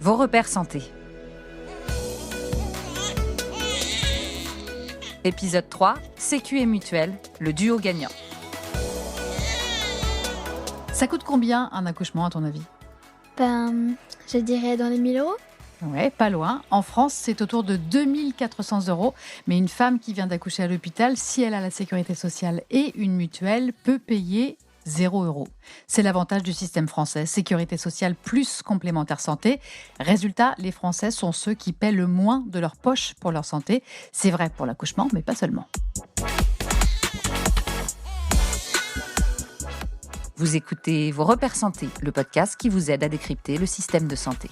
Vos repères santé. Épisode 3, Sécu et Mutuelle, le duo gagnant. Ça coûte combien un accouchement à ton avis ? Je dirais dans les 1 000 euros. Ouais, pas loin. En France, c'est autour de 2 400 €. Mais une femme qui vient d'accoucher à l'hôpital, si elle a la sécurité sociale et une mutuelle, peut payer 0 €. C'est l'avantage du système français, sécurité sociale plus complémentaire santé. Résultat, les Français sont ceux qui paient le moins de leur poche pour leur santé. C'est vrai pour l'accouchement, mais pas seulement. Vous écoutez Vos repères santé, le podcast qui vous aide à décrypter le système de santé.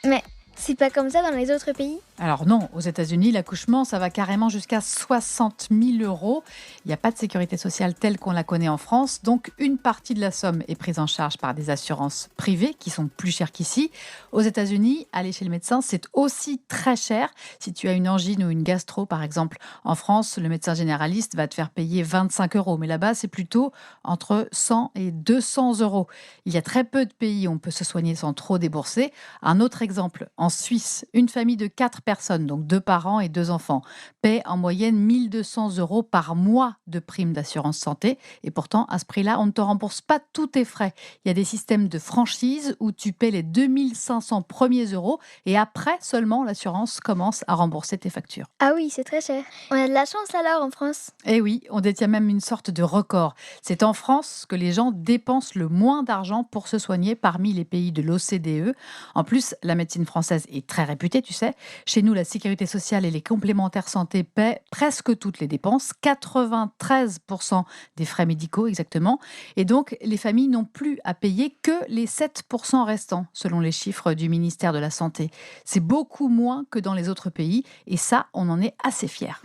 Mais c'est pas comme ça dans les autres pays ? Alors non, aux États-Unis, l'accouchement, ça va carrément jusqu'à 60 000 €. Il n'y a pas de sécurité sociale telle qu'on la connaît en France, donc une partie de la somme est prise en charge par des assurances privées qui sont plus chères qu'ici. Aux États-Unis, aller chez le médecin, c'est aussi très cher. Si tu as une angine ou une gastro, par exemple, en France, le médecin généraliste va te faire payer 25 €, mais là-bas, c'est plutôt entre 100 et 200 €. Il y a très peu de pays où on peut se soigner sans trop débourser. Un autre exemple, en Suisse, une famille de 4 personnes, donc 2 parents et 2 enfants, paie en moyenne 1 200 € par mois de prime d'assurance santé. Et pourtant, à ce prix-là, on ne te rembourse pas tous tes frais. Il y a des systèmes de franchise où tu paies les 2 500 premiers euros et après seulement, l'assurance commence à rembourser tes factures. Ah oui, c'est très cher. On a de la chance alors en France. Eh oui, on détient même une sorte de record. C'est en France que les gens dépensent le moins d'argent pour se soigner parmi les pays de l'OCDE. En plus, la médecine française est très réputée, tu sais. Chez nous, la sécurité sociale et les complémentaires santé paient presque toutes les dépenses, 93% des frais médicaux exactement. Et donc, les familles n'ont plus à payer que les 7% restants, selon les chiffres du ministère de la Santé. C'est beaucoup moins que dans les autres pays et ça, on en est assez fiers.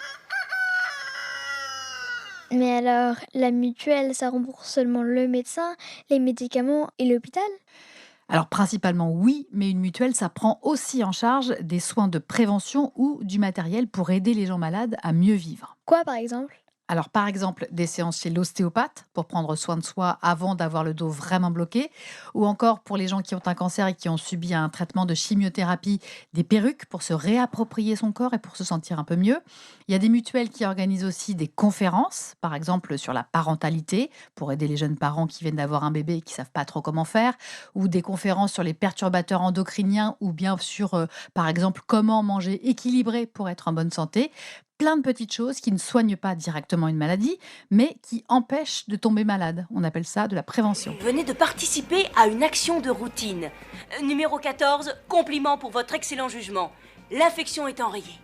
Mais alors, la mutuelle, ça rembourse seulement le médecin, les médicaments et l'hôpital ? Alors principalement oui, mais une mutuelle, ça prend aussi en charge des soins de prévention ou du matériel pour aider les gens malades à mieux vivre. Quoi par exemple ? Alors par exemple, des séances chez l'ostéopathe pour prendre soin de soi avant d'avoir le dos vraiment bloqué, ou encore pour les gens qui ont un cancer et qui ont subi un traitement de chimiothérapie, des perruques pour se réapproprier son corps et pour se sentir un peu mieux. Il y a des mutuelles qui organisent aussi des conférences, par exemple sur la parentalité, pour aider les jeunes parents qui viennent d'avoir un bébé et qui ne savent pas trop comment faire, ou des conférences sur les perturbateurs endocriniens, ou bien sur, par exemple, comment manger équilibré pour être en bonne santé. Plein de petites choses qui ne soignent pas directement une maladie, mais qui empêchent de tomber malade. On appelle ça de la prévention. Venez de participer à une action de routine. Numéro 14, compliment pour votre excellent jugement. L'infection est enrayée.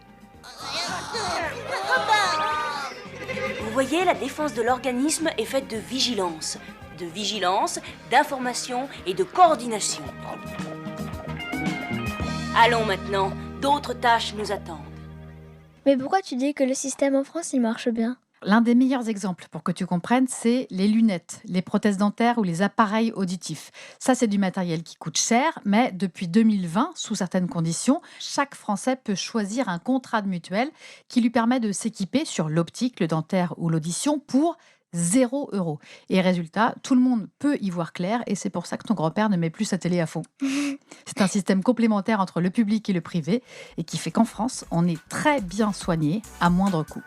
Vous voyez, la défense de l'organisme est faite de vigilance. De vigilance, d'information et de coordination. Allons maintenant, d'autres tâches nous attendent. Mais pourquoi tu dis que le système en France, il marche bien ? L'un des meilleurs exemples pour que tu comprennes, c'est les lunettes, les prothèses dentaires ou les appareils auditifs. Ça, c'est du matériel qui coûte cher, mais depuis 2020, sous certaines conditions, chaque Français peut choisir un contrat de mutuelle qui lui permet de s'équiper sur l'optique, le dentaire ou l'audition pour 0 €. Et résultat, tout le monde peut y voir clair et c'est pour ça que ton grand-père ne met plus sa télé à fond. C'est un système complémentaire entre le public et le privé et qui fait qu'en France, on est très bien soigné à moindre coût.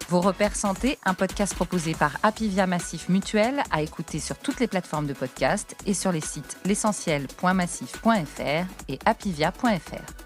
Vos repères santé, un podcast proposé par Apivia Massif Mutuelle, à écouter sur toutes les plateformes de podcast et sur les sites l'essentiel.massif.fr et apivia.fr.